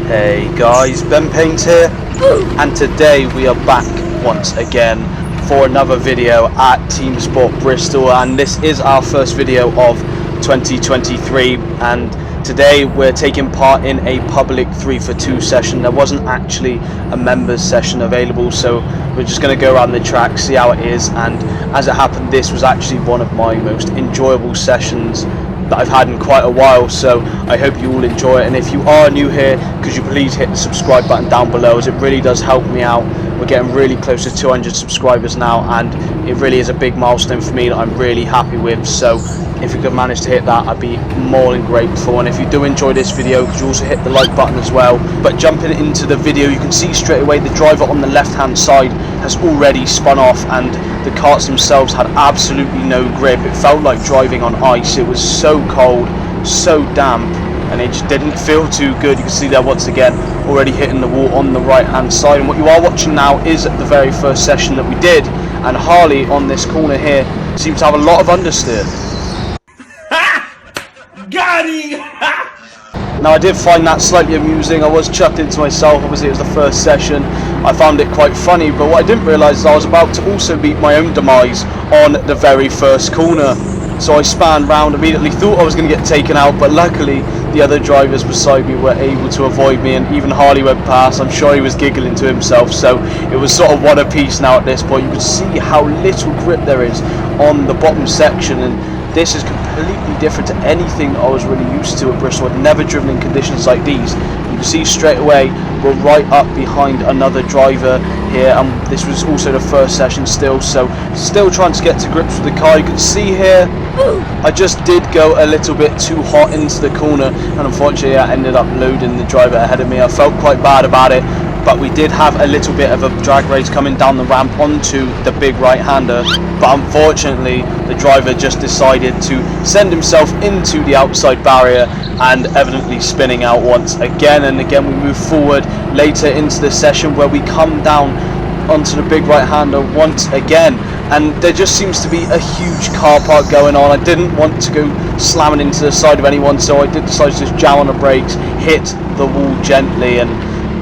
Hey guys, Ben Paint here, and today we are back once again for another video at Teamsport Bristol, and this is our first video of 2023, and today we're taking part in a public 3-for-2 session. There wasn't actually a members session available, so we're just going to go around the track, see how it is, and as it happened, this was actually one of my most enjoyable sessions that I've had in quite a while, so I hope you all enjoy it. And if you are new here, could you please hit the subscribe button down below, as it really does help me out. We're getting really close to 200 subscribers now, and it really is a big milestone for me that I'm really happy with. So if you could manage to hit that, I'd be more than grateful. And if you do enjoy this video, could you also hit the like button as well. But jumping into the video, you can see straight away the driver on the left hand side has already spun off, and the karts themselves had absolutely no grip. It felt like driving on ice. It was so cold, so damp, and it just didn't feel too good. You can see there once again already hitting the wall on the right hand side. And what you are watching now is the very first session that we did, and Harley on this corner here seems to have a lot of understeer. Got him! Now I did find that slightly amusing. I was chuckling to myself. Obviously it was the first session. I found it quite funny, but what I didn't realise is I was about to also meet my own demise on the very first corner. So I span round, immediately thought I was going to get taken out, but luckily the other drivers beside me were able to avoid me, and even Harley went past. I'm sure he was giggling to himself, so it was sort of one apiece now at this point. You can see how little grip there is on the bottom section, and this is completely different to anything I was really used to at Bristol. I'd never driven in conditions like these. You can see straight away we're right up behind another driver here, and this was also the first session still, so still trying to get to grips with the car. You can see here I just did go a little bit too hot into the corner, and unfortunately I ended up loading the driver ahead of me. I felt quite bad about it, but we did have a little bit of a drag race coming down the ramp onto the big right-hander, but unfortunately the driver just decided to send himself into the outside barrier and evidently spinning out once again. And again we move forward later into the session where we come down onto the big right-hander once again, and there just seems to be a huge car park going on. I didn't want to go slamming into the side of anyone, so I did decide to just jam on the brakes, hit the wall gently, and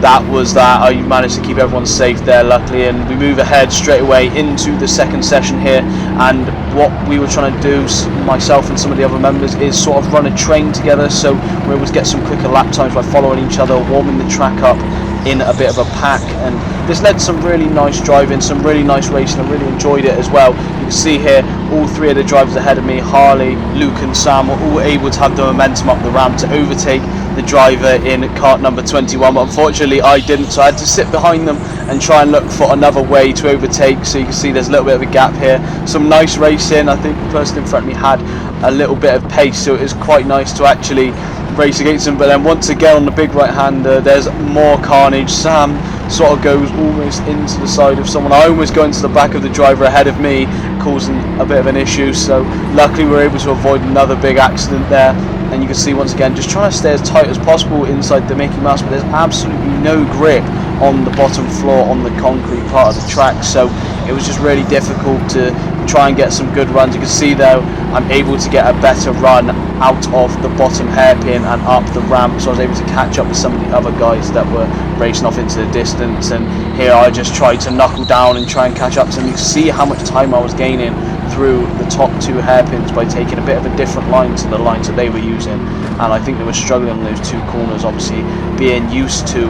that was that. I managed to keep everyone safe there, luckily, and we move ahead straight away into the second session here. And what we were trying to do, myself and some of the other members, is sort of run a train together, so we're able to get some quicker lap times by following each other, warming the track up in a bit of a pack, and this led to some really nice driving, some really nice racing. I really enjoyed it as well. You can see here all three of the drivers ahead of me, Harley, Luke and Sam, were all able to have the momentum up the ramp to overtake the driver in kart number 21, but unfortunately I didn't, so I had to sit behind them and try and look for another way to overtake. So you can see there's a little bit of a gap here. Some nice racing. I think the person in front of me had a little bit of pace, so it was quite nice to actually race against him. But then once again on the big right hander there's more carnage. Sam sort of goes almost into the side of someone. I almost go into the back of the driver ahead of me, causing a bit of an issue, so luckily we were able to avoid another big accident there. And you can see once again just trying to stay as tight as possible inside the Mickey Mouse, but there's absolutely no grip on the bottom floor on the concrete part of the track, so it was just really difficult to try and get some good runs. You can see though I'm able to get a better run out of the bottom hairpin and up the ramp, so I was able to catch up with some of the other guys that were racing off into the distance. And here I just tried to knuckle down and try and catch up to them. You can see how much time I was gaining through the top two hairpins by taking a bit of a different line to the lines that they were using, and I think they were struggling on those two corners. Obviously being used to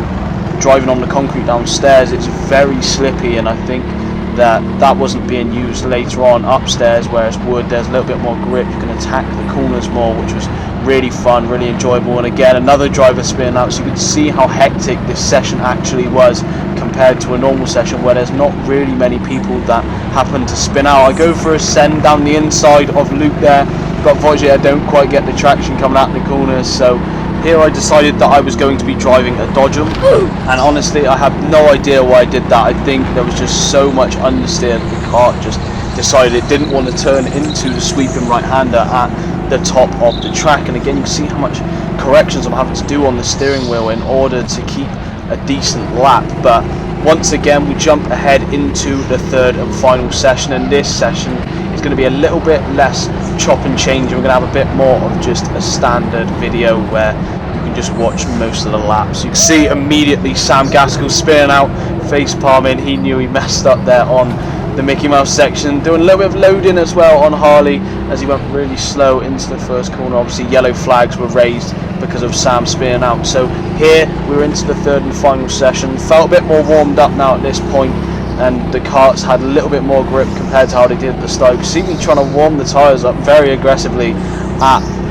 driving on the concrete downstairs, it's very slippy, and I think that wasn't being used later on upstairs, whereas wood, there's a little bit more grip, you can attack the corners more, which was really fun, really enjoyable. And again another driver spinning out, so you can see how hectic this session actually was compared to a normal session where there's not really many people that happen to spin out. I go for a send down the inside of Luke there, but unfortunately I don't quite get the traction coming out the corners, so here I decided that I was going to be driving a Dodgem, and honestly I have no idea why I did that. I think there was just so much understeer that the car just decided it didn't want to turn into the sweeping right-hander at the top of the track. And again you can see how much corrections I'm having to do on the steering wheel in order to keep a decent lap. But once again we jump ahead into the third and final session, and this session is going to be a little bit less chop and change, and we're going to have a bit more of just a standard video where you can and just watch most of the laps. You can see immediately Sam Gaskell spinning out, face palming. He knew he messed up there on the Mickey Mouse section, doing a little bit of loading as well on Harley as he went really slow into the first corner. Obviously yellow flags were raised because of Sam spinning out. So here we were into the third and final session, felt a bit more warmed up now at this point, and the karts had a little bit more grip compared to how they did at the start. You can see me trying to warm the tyres up very aggressively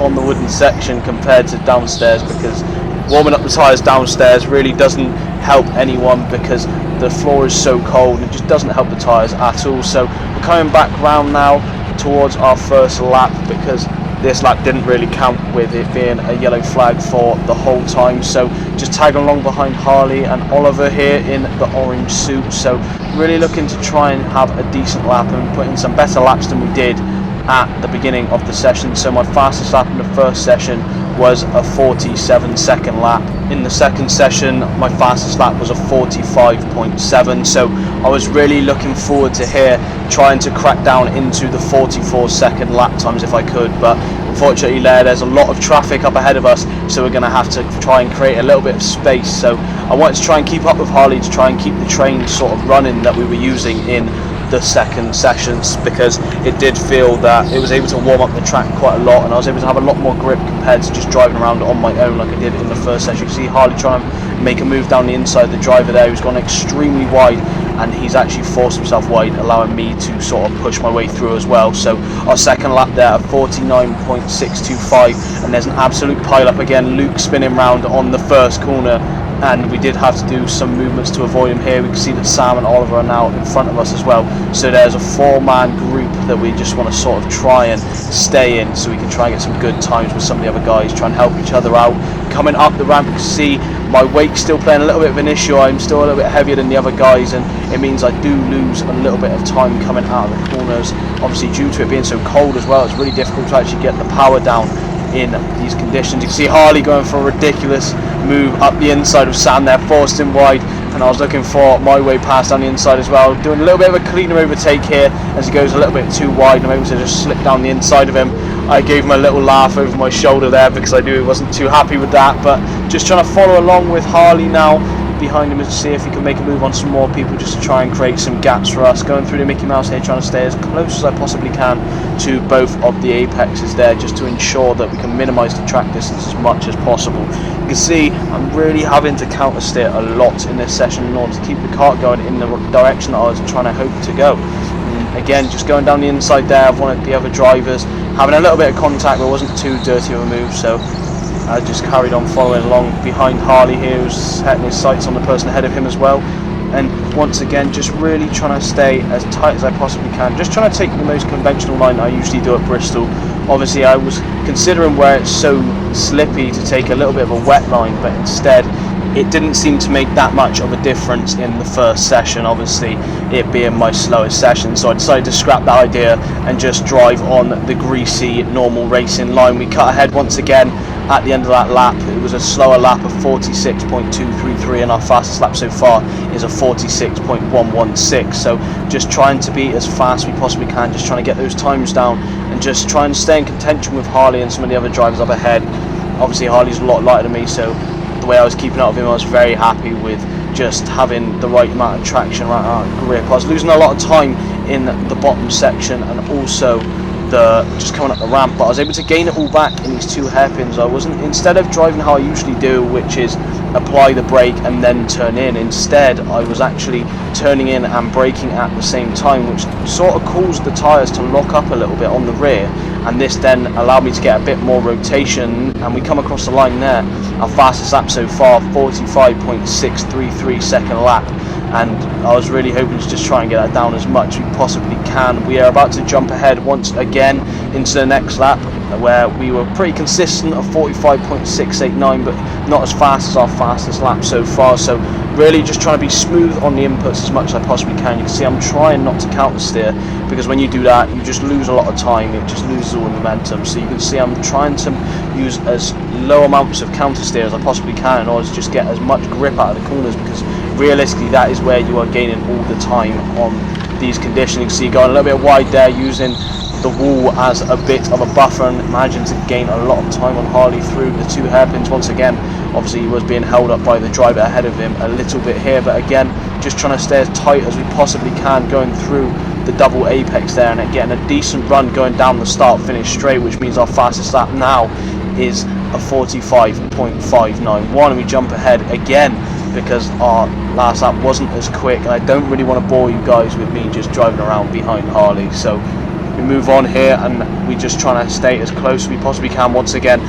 on the wooden section compared to downstairs, because warming up the tyres downstairs really doesn't help anyone because the floor is so cold and it just doesn't help the tyres at all. So we're coming back round now towards our first lap, because this lap didn't really count with it being a yellow flag for the whole time. So just tagging along behind Harley and Oliver here in the orange suit. So really looking to try and have a decent lap and put in some better laps than we did at the beginning of the session. So my fastest lap in the first session was a 47-second lap. In the second session my fastest lap was a 45.7, so I was really looking forward to here trying to crack down into the 44-second lap times if I could, but unfortunately there's a lot of traffic up ahead of us, so we're going to have to try and create a little bit of space. So I wanted to try and keep up with Harley to try and keep the train sort of running that we were using in the second sessions, because it did feel that it was able to warm up the track quite a lot and I was able to have a lot more grip compared to just driving around on my own like I did in the first session. You can see Harley trying to make a move down the inside of the driver there, who's gone extremely wide, and he's actually forced himself wide, allowing me to sort of push my way through as well. So our second lap there at 49.625, and there's an absolute pile up again. Luke spinning round on the first corner, and we did have to do some movements to avoid him here. We can see that Sam and Oliver are now in front of us as well. So there's a 4-man group that we just want to sort of try and stay in, so we can try and get some good times with some of the other guys, try and help each other out. Coming up the ramp, you can see my weight's still playing a little bit of an issue. I'm still a little bit heavier than the other guys, and it means I do lose a little bit of time coming out of the corners. Obviously due to it being so cold as well, it's really difficult to actually get the power down in these conditions. You can see Harley going for a ridiculous move up the inside of Sam there, forced him wide, and I was looking for my way past down the inside as well, doing a little bit of a cleaner overtake here as he goes a little bit too wide, and I'm able to just slip down the inside of him. I gave him a little laugh over my shoulder there because I knew he wasn't too happy with that, but just trying to follow along with Harley now behind him to see if he can make a move on some more people, just to try and create some gaps for us. Going through the Mickey Mouse here, trying to stay as close as I possibly can to both of the apexes there, just to ensure that we can minimise the track distance as much as possible. You can see I'm really having to counter steer a lot in this session in order to keep the kart going in the direction that I was trying to hope to go. And again, just going down the inside there of one of the other drivers, having a little bit of contact, but it wasn't too dirty of a move, so I just carried on following along behind Harley here, who's setting his sights on the person ahead of him as well. And once again, just really trying to stay as tight as I possibly can, just trying to take the most conventional line I usually do at Bristol. Obviously I was considering where it's so slippy to take a little bit of a wet line, but instead it didn't seem to make that much of a difference in the first session, obviously it being my slowest session, so I decided to scrap that idea and just drive on the greasy normal racing line. We cut ahead once again at the end of that lap. It was a slower lap of 46.233, and our fastest lap so far is a 46.116, so just trying to be as fast as we possibly can, just trying to get those times down and just try and stay in contention with Harley and some of the other drivers up ahead. Obviously Harley's a lot lighter than me, so the way I was keeping up with him, I was very happy with just having the right amount of traction, right amount of grip. I was losing a lot of time in the bottom section and also just coming up the ramp, but I was able to gain it all back in these two hairpins. I wasn't, instead of driving how I usually do, which is apply the brake and then turn in, instead I was actually turning in and braking at the same time, which sort of caused the tyres to lock up a little bit on the rear, and this then allowed me to get a bit more rotation, and we come across the line there. Our fastest lap so far, 45.633 second lap, and I was really hoping to just try and get that down as much as we possibly can. We are about to jump ahead once again into the next lap, where we were pretty consistent of 45.689, but not as fast as our fastest lap so far, so really just trying to be smooth on the inputs as much as I possibly can. You can see I'm trying not to counter steer, because when you do that you just lose a lot of time, it just loses all the momentum. So you can see I'm trying to use as low amounts of counter steer as I possibly can in order to just get as much grip out of the corners, because realistically that is where you are gaining all the time on these conditions. You can see going a little bit wide there, using the wall as a bit of a buffer, and managing to gain a lot of time on Harley through the two hairpins once again. Obviously he was being held up by the driver ahead of him a little bit here, but again, just trying to stay as tight as we possibly can, going through the double apex there and getting a decent run going down the start finish straight, which means our fastest lap now is a 45.591, and we jump ahead again because our last lap wasn't as quick, and I don't really want to bore you guys with me just driving around behind Harley. So we move on here and we just trying to stay as close as we possibly can. Once again,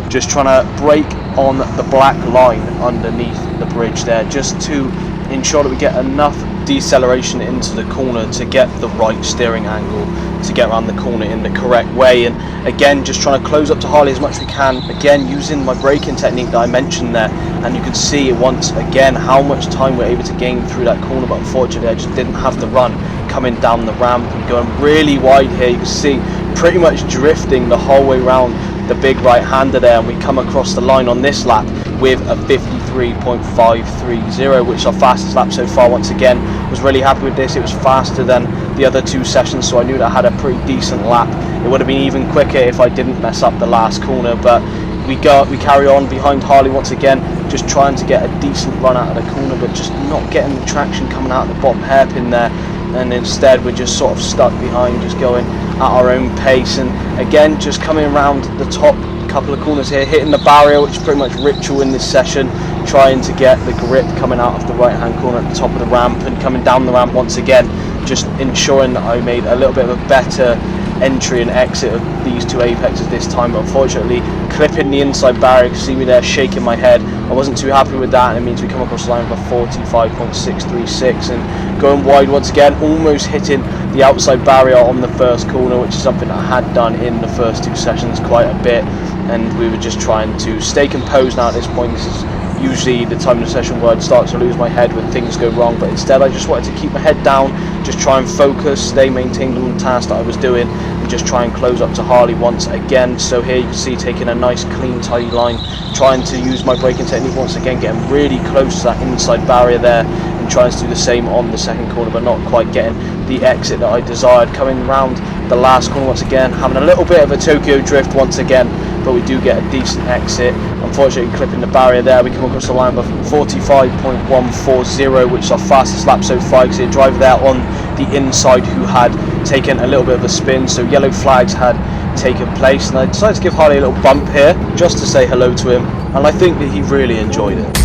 just trying to brake on the black line underneath the bridge there, just to ensure that we get enough deceleration into the corner to get the right steering angle to get around the corner in the correct way. And again, just trying to close up to Harley as much as we can, again using my braking technique that I mentioned there, and you can see once again how much time we're able to gain through that corner, but unfortunately I just didn't have the run coming down the ramp and going really wide here. You can see pretty much drifting the whole way around the big right hander there, and we come across the line on this lap with a 53.530, which is our fastest lap so far. Once again, was really happy with this. It was faster than the other two sessions, so I knew that I had a pretty decent lap. It would have been even quicker if I didn't mess up the last corner, but we carry on behind Harley once again, just trying to get a decent run out of the corner, but just not getting the traction coming out of the bottom hairpin there, and instead we're just sort of stuck behind, just going at our own pace. And again, just coming around the top couple of corners here, hitting the barrier, which is pretty much ritual in this session, trying to get the grip coming out of the right hand corner at the top of the ramp, and coming down the ramp once again, just ensuring that I made a little bit of a better entry and exit of these two apexes this time. But unfortunately, clipping the inside barrier, you can see me there shaking my head. I wasn't too happy with that, and it means we come across the line with a 45.636 and going wide once again, almost hitting the outside barrier on the first corner, which is something I had done in the first two sessions quite a bit, and we were just trying to stay composed now at this point. This is usually the time of the session where I'd start to lose my head when things go wrong, but instead I just wanted to keep my head down, just try and focus, stay maintained on the task that I was doing, and just try and close up to Harley once again. So here you can see taking a nice clean tidy line, trying to use my braking technique once again, getting really close to that inside barrier there, and trying to do the same on the second corner, but not quite getting the exit that I desired. Coming round the last corner once again, having a little bit of a Tokyo drift once again, but we do get a decent exit. Unfortunately, clipping the barrier there, we come across the line with 45.140, which is our fastest lap so far. You can see a driver there on the inside who had taken a little bit of a spin, so yellow flags had taken place, and I decided to give Harley a little bump here just to say hello to him, and I think that he really enjoyed it.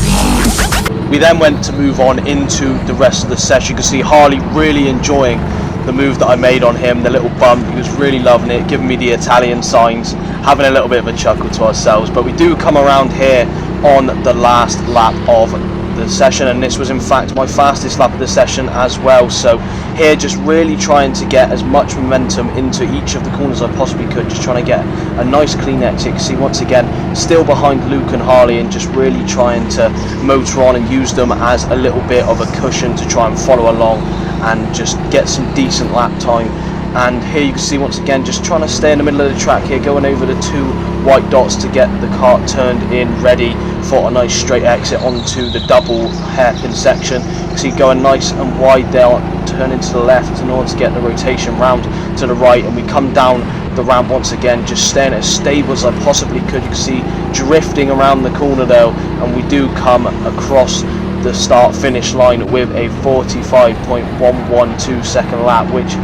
We then went to move on into the rest of the session. You can see Harley really enjoying the move that I made on him, the little bump. He was really loving it, giving me the Italian signs, having a little bit of a chuckle to ourselves. But we do come around here on the last lap of the session, and this was in fact my fastest lap of the session as well. So here, just really trying to get as much momentum into each of the corners I possibly could, just trying to get a nice clean exit. You can see once again still behind Luke and Harley, and just really trying to motor on and use them as a little bit of a cushion to try and follow along and just get some decent lap time. And here you can see once again just trying to stay in the middle of the track here, going over the two white dots to get the car turned in ready for a nice straight exit onto the double hairpin section. You can see going nice and wide there, turning to the left in order to get the rotation round to the right, and we come down the ramp once again, just staying as stable as I possibly could. You can see drifting around the corner though, and we do come across the start finish line with a 45.112 second lap, which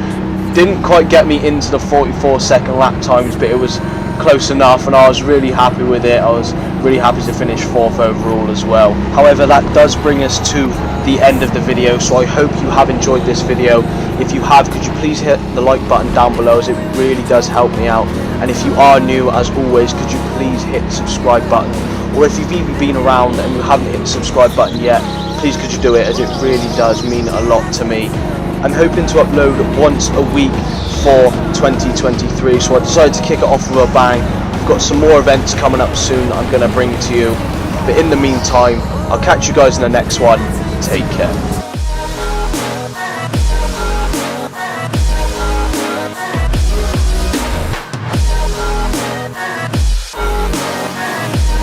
didn't quite get me into the 44 second lap times, but it was close enough, and I was really happy with it. I was really happy to finish 4th overall as well. However, that does bring us to the end of the video, so I hope you have enjoyed this video. If you have, could you please hit the like button down below, as it really does help me out. And if you are new, as always, could you please hit the subscribe button, or if you've even been around and you haven't hit the subscribe button yet, please could you do it, as it really does mean a lot to me. I'm hoping to upload once a week for 2023, so I decided to kick it off with a bang. I've got some more events coming up soon that I'm going to bring to you, but in the meantime, I'll catch you guys in the next one. Take care.